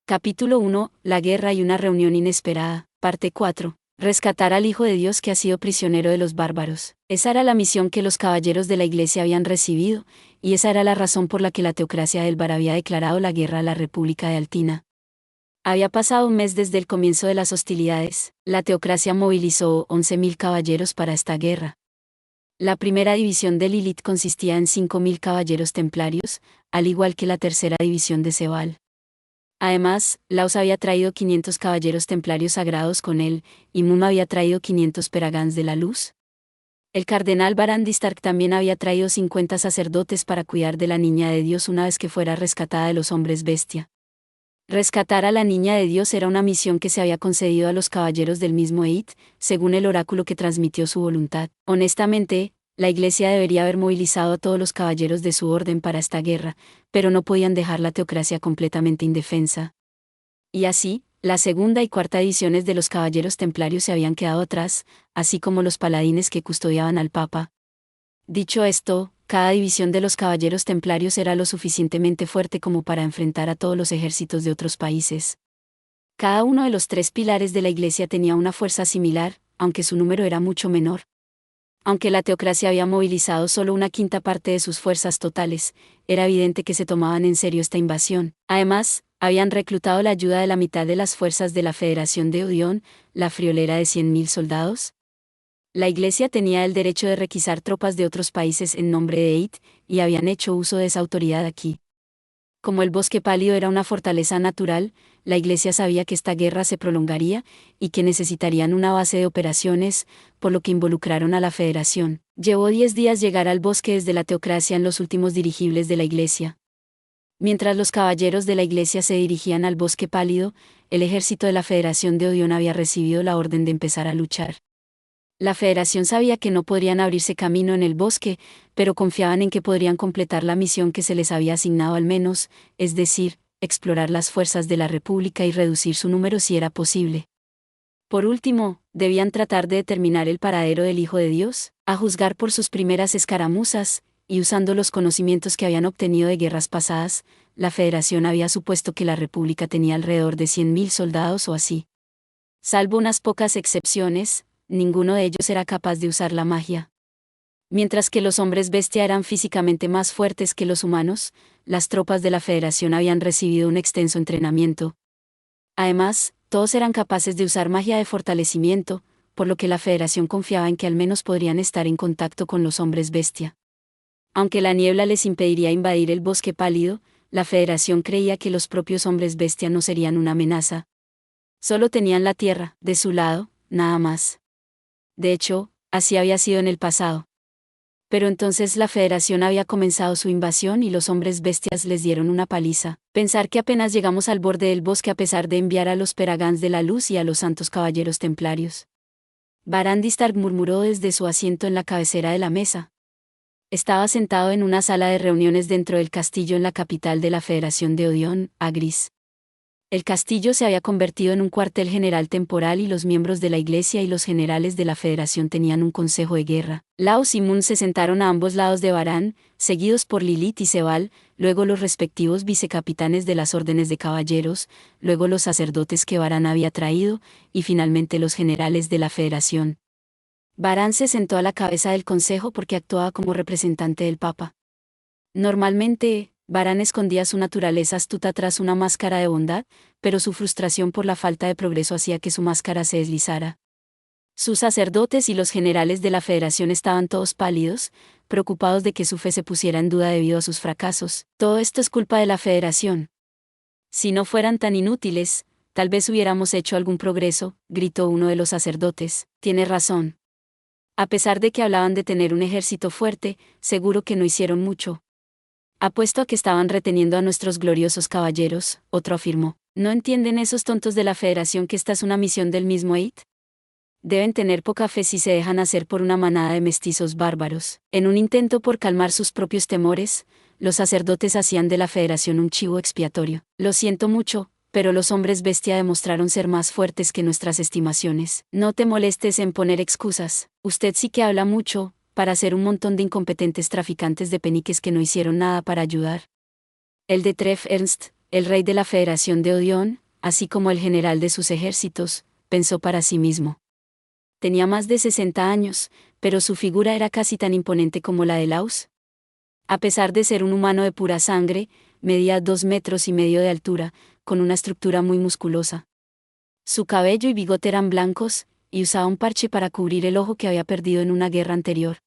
Capítulo 1. La guerra y una reunión inesperada. Parte 4. Rescatar al Hijo de Dios que ha sido prisionero de los bárbaros. Esa era la misión que los caballeros de la Iglesia habían recibido, y esa era la razón por la que la teocracia del Bar había declarado la guerra a la República de Altina. Había pasado un mes desde el comienzo de las hostilidades. La teocracia movilizó 11.000 caballeros para esta guerra. La primera división de Lilith consistía en 5.000 caballeros templarios, al igual que la tercera división de Sebal. Además, Laos había traído 500 caballeros templarios sagrados con él, y Mum había traído 500 peragans de la luz. El cardenal Barán de Stark también había traído 50 sacerdotes para cuidar de la niña de Dios una vez que fuera rescatada de los hombres bestia. Rescatar a la niña de Dios era una misión que se había concedido a los caballeros del mismo Eid, según el oráculo que transmitió su voluntad. Honestamente, la Iglesia debería haber movilizado a todos los caballeros de su orden para esta guerra, pero no podían dejar la teocracia completamente indefensa. Y así, la segunda y cuarta ediciones de los caballeros templarios se habían quedado atrás, así como los paladines que custodiaban al Papa. Dicho esto, cada división de los caballeros templarios era lo suficientemente fuerte como para enfrentar a todos los ejércitos de otros países. Cada uno de los tres pilares de la Iglesia tenía una fuerza similar, aunque su número era mucho menor. Aunque la teocracia había movilizado solo una quinta parte de sus fuerzas totales, era evidente que se tomaban en serio esta invasión. Además, habían reclutado la ayuda de la mitad de las fuerzas de la Federación de Odión, la friolera de 100.000 soldados. La Iglesia tenía el derecho de requisar tropas de otros países en nombre de Eid, y habían hecho uso de esa autoridad aquí. Como el Bosque Pálido era una fortaleza natural, la Iglesia sabía que esta guerra se prolongaría, y que necesitarían una base de operaciones, por lo que involucraron a la Federación. Llevó 10 días llegar al bosque desde la teocracia en los últimos dirigibles de la Iglesia. Mientras los caballeros de la Iglesia se dirigían al Bosque Pálido, el ejército de la Federación de Odión había recibido la orden de empezar a luchar. La Federación sabía que no podrían abrirse camino en el bosque, pero confiaban en que podrían completar la misión que se les había asignado al menos, es decir, explorar las fuerzas de la República y reducir su número si era posible. Por último, debían tratar de determinar el paradero del Hijo de Dios, a juzgar por sus primeras escaramuzas, y usando los conocimientos que habían obtenido de guerras pasadas, la Federación había supuesto que la República tenía alrededor de 100.000 soldados o así. Salvo unas pocas excepciones, ninguno de ellos era capaz de usar la magia. Mientras que los hombres bestia eran físicamente más fuertes que los humanos, las tropas de la Federación habían recibido un extenso entrenamiento. Además, todos eran capaces de usar magia de fortalecimiento, por lo que la Federación confiaba en que al menos podrían estar en contacto con los hombres bestia. Aunque la niebla les impediría invadir el Bosque Pálido, la Federación creía que los propios hombres bestia no serían una amenaza. Solo tenían la tierra, de su lado, nada más. De hecho, así había sido en el pasado. Pero entonces la Federación había comenzado su invasión y los hombres bestias les dieron una paliza. Pensar que apenas llegamos al borde del bosque a pesar de enviar a los peragans de la luz y a los santos caballeros templarios. Barán de Stark murmuró desde su asiento en la cabecera de la mesa. Estaba sentado en una sala de reuniones dentro del castillo en la capital de la Federación de Odión, Agris. El castillo se había convertido en un cuartel general temporal y los miembros de la Iglesia y los generales de la Federación tenían un consejo de guerra. Laos y Mun se sentaron a ambos lados de Barán, seguidos por Lilith y Sebal, luego los respectivos vicecapitanes de las órdenes de caballeros, luego los sacerdotes que Barán había traído, y finalmente los generales de la Federación. Barán se sentó a la cabeza del consejo porque actuaba como representante del Papa. Normalmente, Barán escondía su naturaleza astuta tras una máscara de bondad, pero su frustración por la falta de progreso hacía que su máscara se deslizara. Sus sacerdotes y los generales de la Federación estaban todos pálidos, preocupados de que su fe se pusiera en duda debido a sus fracasos. Todo esto es culpa de la Federación. Si no fueran tan inútiles, tal vez hubiéramos hecho algún progreso, gritó uno de los sacerdotes. Tiene razón. A pesar de que hablaban de tener un ejército fuerte, seguro que no hicieron mucho. Apuesto a que estaban reteniendo a nuestros gloriosos caballeros, otro afirmó. ¿No entienden esos tontos de la Federación que esta es una misión del mismo Eid? Deben tener poca fe si se dejan hacer por una manada de mestizos bárbaros. En un intento por calmar sus propios temores, los sacerdotes hacían de la Federación un chivo expiatorio. Lo siento mucho, pero los hombres bestia demostraron ser más fuertes que nuestras estimaciones. No te molestes en poner excusas. Usted sí que habla mucho, para ser un montón de incompetentes traficantes de peniques que no hicieron nada para ayudar. El de Treff Ernst, El rey de la Federación de Odión, así como el general de sus ejércitos, pensó para sí mismo. Tenía más de 60 años, pero su figura era casi tan imponente como la de Laus. A pesar de ser un humano de pura sangre, medía 2,5 metros de altura, con una estructura muy musculosa. Su cabello y bigote eran blancos, y usaba un parche para cubrir el ojo que había perdido en una guerra anterior.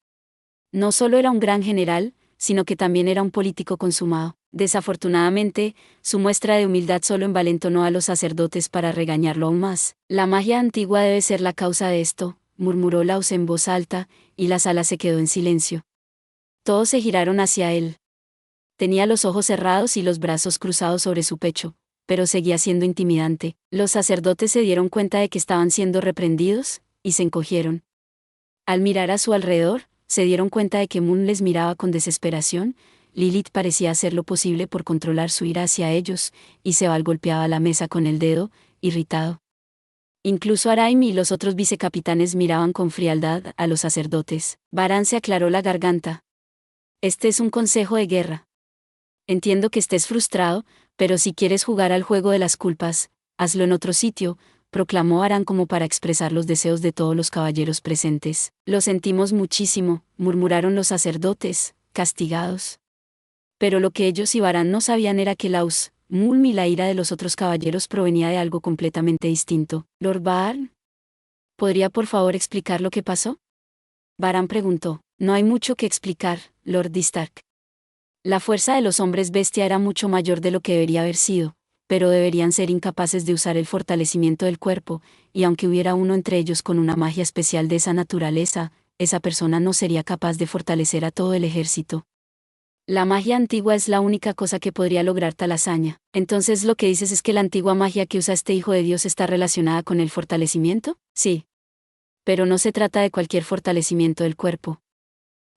No solo era un gran general, sino que también era un político consumado. Desafortunadamente, su muestra de humildad solo envalentonó a los sacerdotes para regañarlo aún más. La magia antigua debe ser la causa de esto, murmuró Laus en voz alta, y la sala se quedó en silencio. Todos se giraron hacia él. Tenía los ojos cerrados y los brazos cruzados sobre su pecho, pero seguía siendo intimidante. Los sacerdotes se dieron cuenta de que estaban siendo reprendidos, y se encogieron. Al mirar a su alrededor, se dieron cuenta de que Moon les miraba con desesperación. Lilith parecía hacer lo posible por controlar su ira hacia ellos, y Sebal golpeaba la mesa con el dedo, irritado. Incluso Araim y los otros vicecapitanes miraban con frialdad a los sacerdotes. Baran se aclaró la garganta. Este es un consejo de guerra. Entiendo que estés frustrado, pero si quieres jugar al juego de las culpas, hazlo en otro sitio, proclamó Aran como para expresar los deseos de todos los caballeros presentes. Lo sentimos muchísimo, murmuraron los sacerdotes, castigados. Pero lo que ellos y Baran no sabían era que Laus, Mulm y la ira de los otros caballeros provenía de algo completamente distinto. Lord Baran, ¿podría por favor explicar lo que pasó? Baran preguntó. No hay mucho que explicar, Lord Distark. La fuerza de los hombres bestia era mucho mayor de lo que debería haber sido, pero deberían ser incapaces de usar el fortalecimiento del cuerpo, y aunque hubiera uno entre ellos con una magia especial de esa naturaleza, esa persona no sería capaz de fortalecer a todo el ejército. La magia antigua es la única cosa que podría lograr tal hazaña. Entonces lo que dices es que la antigua magia que usa este hijo de Dios está relacionada con el fortalecimiento? Sí. Pero no se trata de cualquier fortalecimiento del cuerpo.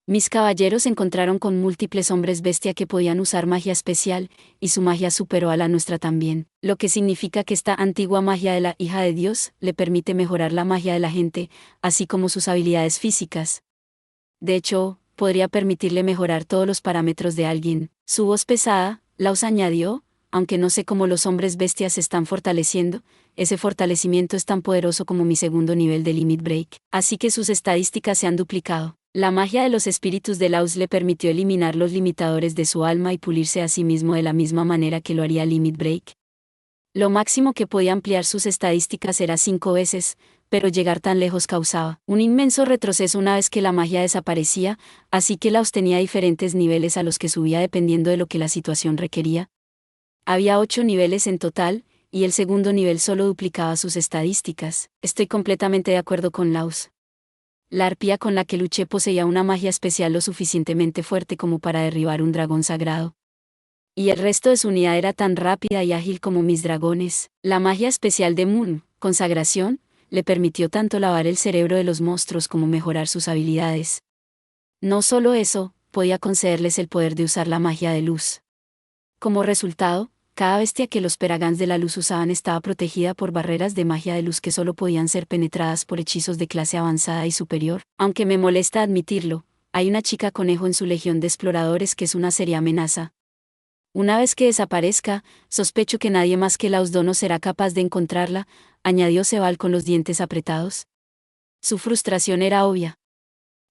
Mis caballeros se encontraron con múltiples hombres bestia que podían usar magia especial, y su magia superó a la nuestra también, lo que significa que esta antigua magia de la hija de Dios le permite mejorar la magia de la gente, así como sus habilidades físicas. De hecho, podría permitirle mejorar todos los parámetros de alguien. Su voz pesada, Laus añadió, aunque no sé cómo los hombres bestias se están fortaleciendo, ese fortalecimiento es tan poderoso como mi segundo nivel de Limit Break, así que sus estadísticas se han duplicado. La magia de los espíritus de Laus le permitió eliminar los limitadores de su alma y pulirse a sí mismo de la misma manera que lo haría Limit Break. Lo máximo que podía ampliar sus estadísticas era 5 veces, pero llegar tan lejos causaba un inmenso retroceso una vez que la magia desaparecía, así que Laus tenía diferentes niveles a los que subía dependiendo de lo que la situación requería. Había 8 niveles en total, y el segundo nivel solo duplicaba sus estadísticas. Estoy completamente de acuerdo con Laus. La arpía con la que luché poseía una magia especial lo suficientemente fuerte como para derribar un dragón sagrado. Y el resto de su unidad era tan rápida y ágil como mis dragones. La magia especial de Moon, consagración, le permitió tanto lavar el cerebro de los monstruos como mejorar sus habilidades. No solo eso, podía concederles el poder de usar la magia de luz. Como resultado, cada bestia que los Peragans de la luz usaban estaba protegida por barreras de magia de luz que solo podían ser penetradas por hechizos de clase avanzada y superior. Aunque me molesta admitirlo, hay una chica conejo en su legión de exploradores que es una seria amenaza. Una vez que desaparezca, sospecho que nadie más que Laus Dono será capaz de encontrarla, añadió Sebal con los dientes apretados. Su frustración era obvia.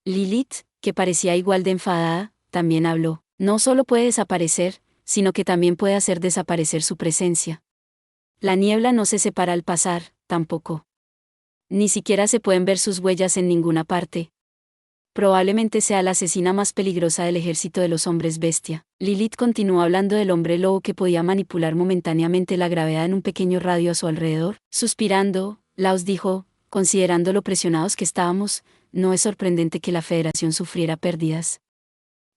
Lilith, que parecía igual de enfadada, también habló. No solo puede desaparecer, sino que también puede hacer desaparecer su presencia. La niebla no se separa al pasar, tampoco. Ni siquiera se pueden ver sus huellas en ninguna parte. Probablemente sea la asesina más peligrosa del ejército de los hombres bestia. Lilith continuó hablando del hombre lobo que podía manipular momentáneamente la gravedad en un pequeño radio a su alrededor. Suspirando, Laus dijo, considerando lo presionados que estábamos, no es sorprendente que la Federación sufriera pérdidas.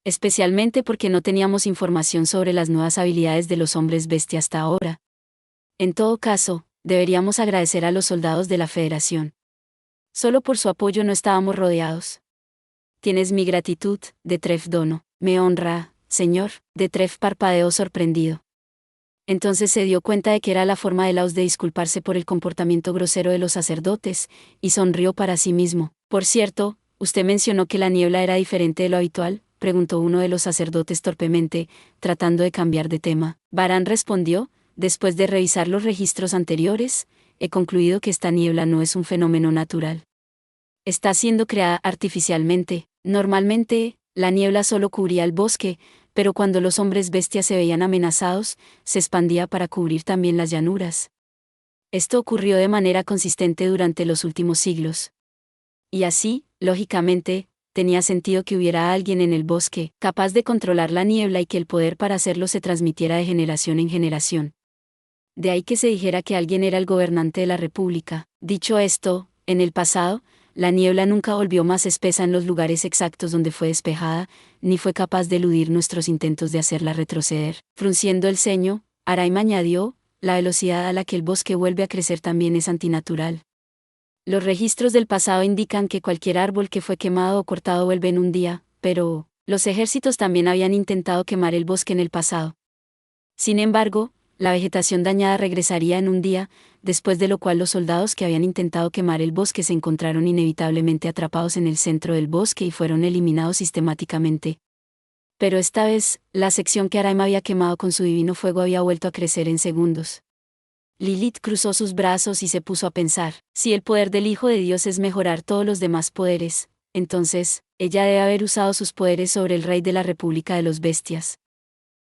Especialmente porque no teníamos información sobre las nuevas habilidades de los hombres bestia hasta ahora. En todo caso, deberíamos agradecer a los soldados de la Federación. Solo por su apoyo no estábamos rodeados. Tienes mi gratitud, Detref Dono. Me honra, señor. Detref parpadeó sorprendido. Entonces se dio cuenta de que era la forma de Laus de disculparse por el comportamiento grosero de los sacerdotes, y sonrió para sí mismo. Por cierto, usted mencionó que la niebla era diferente de lo habitual, preguntó uno de los sacerdotes torpemente, tratando de cambiar de tema. Baran respondió, después de revisar los registros anteriores, he concluido que esta niebla no es un fenómeno natural. Está siendo creada artificialmente. Normalmente, la niebla solo cubría el bosque, pero cuando los hombres bestias se veían amenazados, se expandía para cubrir también las llanuras. Esto ocurrió de manera consistente durante los últimos siglos. Y así, lógicamente, tenía sentido que hubiera alguien en el bosque, capaz de controlar la niebla y que el poder para hacerlo se transmitiera de generación en generación. De ahí que se dijera que alguien era el gobernante de la República. Dicho esto, en el pasado, la niebla nunca volvió más espesa en los lugares exactos donde fue despejada, ni fue capaz de eludir nuestros intentos de hacerla retroceder. Frunciendo el ceño, Araim añadió, la velocidad a la que el bosque vuelve a crecer también es antinatural. Los registros del pasado indican que cualquier árbol que fue quemado o cortado vuelve en un día, pero los ejércitos también habían intentado quemar el bosque en el pasado. Sin embargo, la vegetación dañada regresaría en un día, después de lo cual los soldados que habían intentado quemar el bosque se encontraron inevitablemente atrapados en el centro del bosque y fueron eliminados sistemáticamente. Pero esta vez, la sección que Araim había quemado con su divino fuego había vuelto a crecer en segundos. Lilith cruzó sus brazos y se puso a pensar, si el poder del Hijo de Dios es mejorar todos los demás poderes, entonces, ella debe haber usado sus poderes sobre el rey de la República de los Bestias.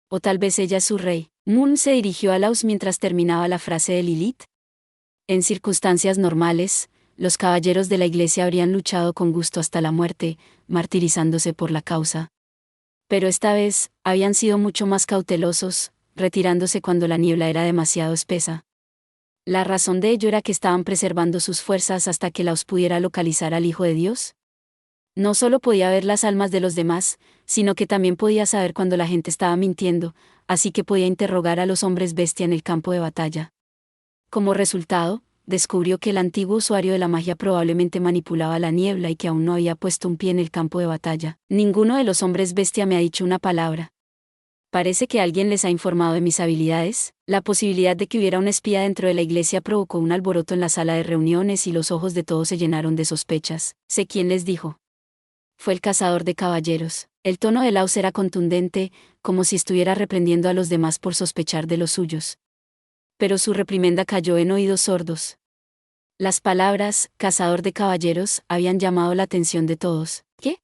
O tal vez ella es su rey. Moon se dirigió a Laus mientras terminaba la frase de Lilith. En circunstancias normales, los caballeros de la iglesia habrían luchado con gusto hasta la muerte, martirizándose por la causa. Pero esta vez, habían sido mucho más cautelosos, retirándose cuando la niebla era demasiado espesa. La razón de ello era que estaban preservando sus fuerzas hasta que Laos pudiera localizar al Hijo de Dios. No solo podía ver las almas de los demás, sino que también podía saber cuando la gente estaba mintiendo, así que podía interrogar a los hombres bestia en el campo de batalla. Como resultado, descubrió que el antiguo usuario de la magia probablemente manipulaba la niebla y que aún no había puesto un pie en el campo de batalla. Ninguno de los hombres bestia me ha dicho una palabra. Parece que alguien les ha informado de mis habilidades. La posibilidad de que hubiera un espía dentro de la iglesia provocó un alboroto en la sala de reuniones y los ojos de todos se llenaron de sospechas. Sé quién les dijo. Fue el cazador de caballeros. El tono de Laos era contundente, como si estuviera reprendiendo a los demás por sospechar de los suyos. Pero su reprimenda cayó en oídos sordos. Las palabras, cazador de caballeros, habían llamado la atención de todos. ¿Qué?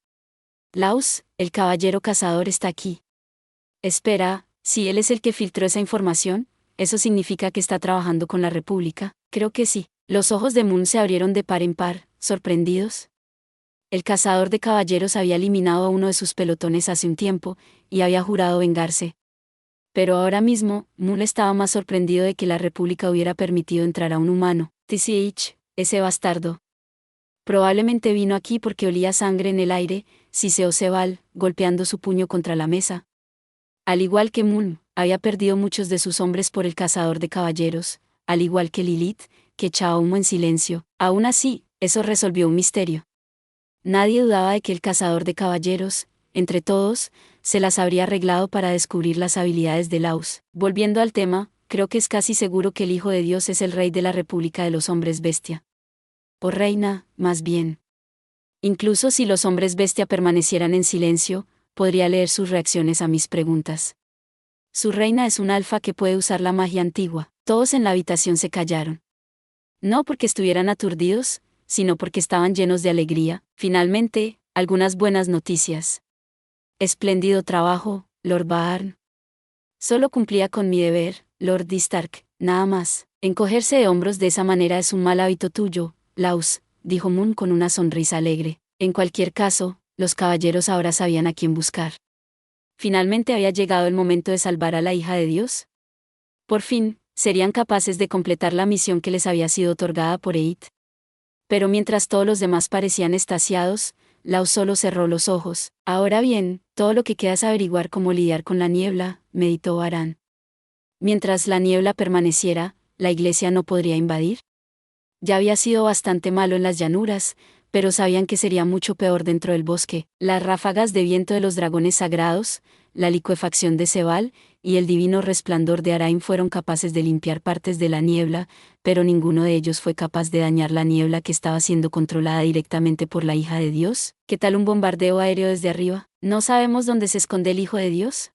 Laos, el caballero cazador está aquí. Espera, si él es el que filtró esa información, ¿eso significa que está trabajando con la República? Creo que sí. Los ojos de Moon se abrieron de par en par, sorprendidos. El cazador de caballeros había eliminado a uno de sus pelotones hace un tiempo, y había jurado vengarse. Pero ahora mismo, Moon estaba más sorprendido de que la República hubiera permitido entrar a un humano. TCH, ese bastardo. Probablemente vino aquí porque olía sangre en el aire, siseó Sebal, golpeando su puño contra la mesa. Al igual que Moon, había perdido muchos de sus hombres por el cazador de caballeros, al igual que Lilith, que echaba humo en silencio. Aún así, eso resolvió un misterio. Nadie dudaba de que el cazador de caballeros, entre todos, se las habría arreglado para descubrir las habilidades de Laos. Volviendo al tema, creo que es casi seguro que el Hijo de Dios es el rey de la República de los Hombres Bestia. O reina, más bien. Incluso si los hombres bestia permanecieran en silencio, podría leer sus reacciones a mis preguntas. Su reina es un alfa que puede usar la magia antigua. Todos en la habitación se callaron. No porque estuvieran aturdidos, sino porque estaban llenos de alegría. Finalmente, algunas buenas noticias. Espléndido trabajo, Lord Baarn. Solo cumplía con mi deber, Lord Distark, nada más. Encogerse de hombros de esa manera es un mal hábito tuyo, Laos, dijo Moon con una sonrisa alegre. En cualquier caso, los caballeros ahora sabían a quién buscar. Finalmente había llegado el momento de salvar a la hija de Dios. Por fin, serían capaces de completar la misión que les había sido otorgada por Eid. Pero mientras todos los demás parecían extasiados, Laos solo cerró los ojos. Ahora bien, todo lo que queda es averiguar cómo lidiar con la niebla, meditó Aran. Mientras la niebla permaneciera, ¿la iglesia no podría invadir? Ya había sido bastante malo en las llanuras, pero sabían que sería mucho peor dentro del bosque. Las ráfagas de viento de los dragones sagrados, la licuefacción de Sebal, y el divino resplandor de Araim fueron capaces de limpiar partes de la niebla, pero ninguno de ellos fue capaz de dañar la niebla que estaba siendo controlada directamente por la hija de Dios. ¿Qué tal un bombardeo aéreo desde arriba? ¿No sabemos dónde se esconde el Hijo de Dios?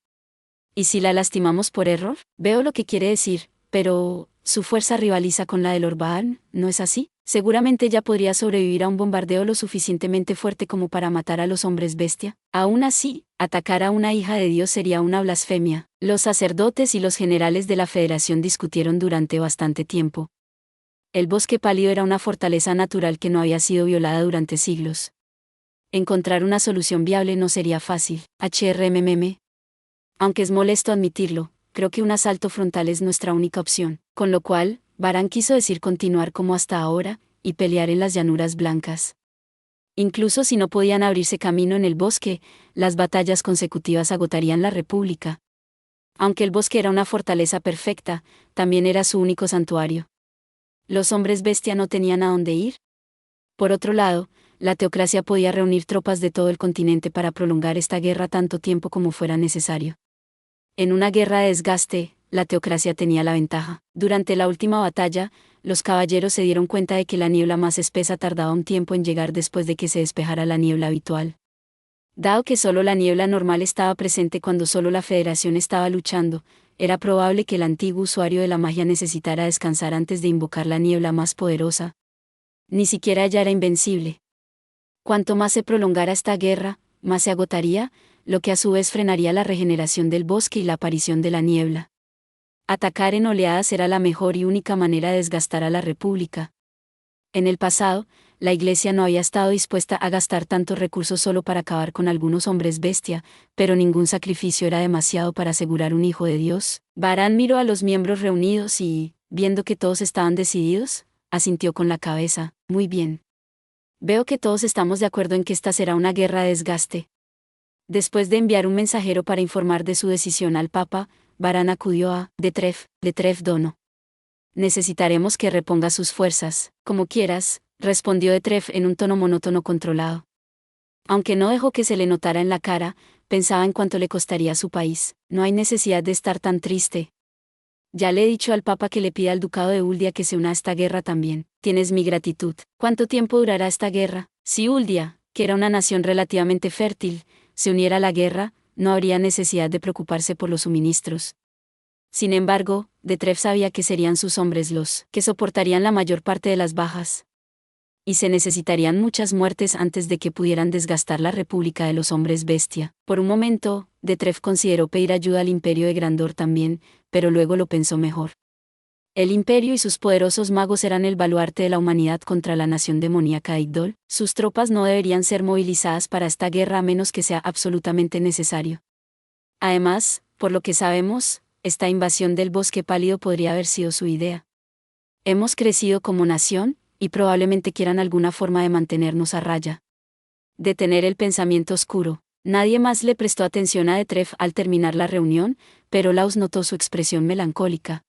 ¿Y si la lastimamos por error? Veo lo que quiere decir, Pero, su fuerza rivaliza con la del Orbaan, ¿no es así? Seguramente ella podría sobrevivir a un bombardeo lo suficientemente fuerte como para matar a los hombres bestia. Aún así, atacar a una hija de Dios sería una blasfemia. Los sacerdotes y los generales de la Federación discutieron durante bastante tiempo. El bosque pálido era una fortaleza natural que no había sido violada durante siglos. Encontrar una solución viable no sería fácil. HRMM. Aunque es molesto admitirlo, creo que un asalto frontal es nuestra única opción, con lo cual, Barán quiso decir continuar como hasta ahora, y pelear en las llanuras blancas. Incluso si no podían abrirse camino en el bosque, las batallas consecutivas agotarían la República. Aunque el bosque era una fortaleza perfecta, también era su único santuario. ¿Los hombres bestia no tenían a dónde ir? Por otro lado, la teocracia podía reunir tropas de todo el continente para prolongar esta guerra tanto tiempo como fuera necesario. En una guerra de desgaste, la teocracia tenía la ventaja. Durante la última batalla, los caballeros se dieron cuenta de que la niebla más espesa tardaba un tiempo en llegar después de que se despejara la niebla habitual. Dado que solo la niebla normal estaba presente cuando solo la Federación estaba luchando, era probable que el antiguo usuario de la magia necesitara descansar antes de invocar la niebla más poderosa. Ni siquiera ella era invencible. Cuanto más se prolongara esta guerra, más se agotaría, lo que a su vez frenaría la regeneración del bosque y la aparición de la niebla. Atacar en oleadas era la mejor y única manera de desgastar a la República. En el pasado, la Iglesia no había estado dispuesta a gastar tantos recursos solo para acabar con algunos hombres bestia, pero ningún sacrificio era demasiado para asegurar un hijo de Dios. Barán miró a los miembros reunidos y, viendo que todos estaban decididos, asintió con la cabeza. Muy bien. Veo que todos estamos de acuerdo en que esta será una guerra de desgaste. Después de enviar un mensajero para informar de su decisión al Papa, Barán acudió a Detref Dono. Necesitaremos que reponga sus fuerzas, como quieras, respondió Detref en un tono monótono controlado. Aunque no dejó que se le notara en la cara, pensaba en cuánto le costaría a su país. No hay necesidad de estar tan triste. Ya le he dicho al Papa que le pida al Ducado de Uldia que se una a esta guerra también. Tienes mi gratitud. ¿Cuánto tiempo durará esta guerra? Si Uldia, que era una nación relativamente fértil, se uniera a la guerra, no habría necesidad de preocuparse por los suministros. Sin embargo, Detref sabía que serían sus hombres los que soportarían la mayor parte de las bajas. Y se necesitarían muchas muertes antes de que pudieran desgastar la República de los Hombres Bestia. Por un momento, Detref consideró pedir ayuda al Imperio de Grandor también, pero luego lo pensó mejor. El Imperio y sus poderosos magos eran el baluarte de la humanidad contra la nación demoníaca de Igdol. Sus tropas no deberían ser movilizadas para esta guerra a menos que sea absolutamente necesario. Además, por lo que sabemos, esta invasión del bosque pálido podría haber sido su idea. Hemos crecido como nación, y probablemente quieran alguna forma de mantenernos a raya. Detener el pensamiento oscuro. Nadie más le prestó atención a Detref al terminar la reunión, pero Laus notó su expresión melancólica.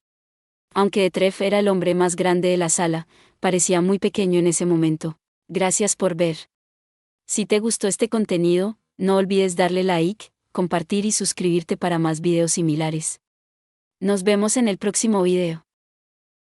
Aunque Detref era el hombre más grande de la sala, parecía muy pequeño en ese momento. Gracias por ver. Si te gustó este contenido, no olvides darle like, compartir y suscribirte para más videos similares. Nos vemos en el próximo video.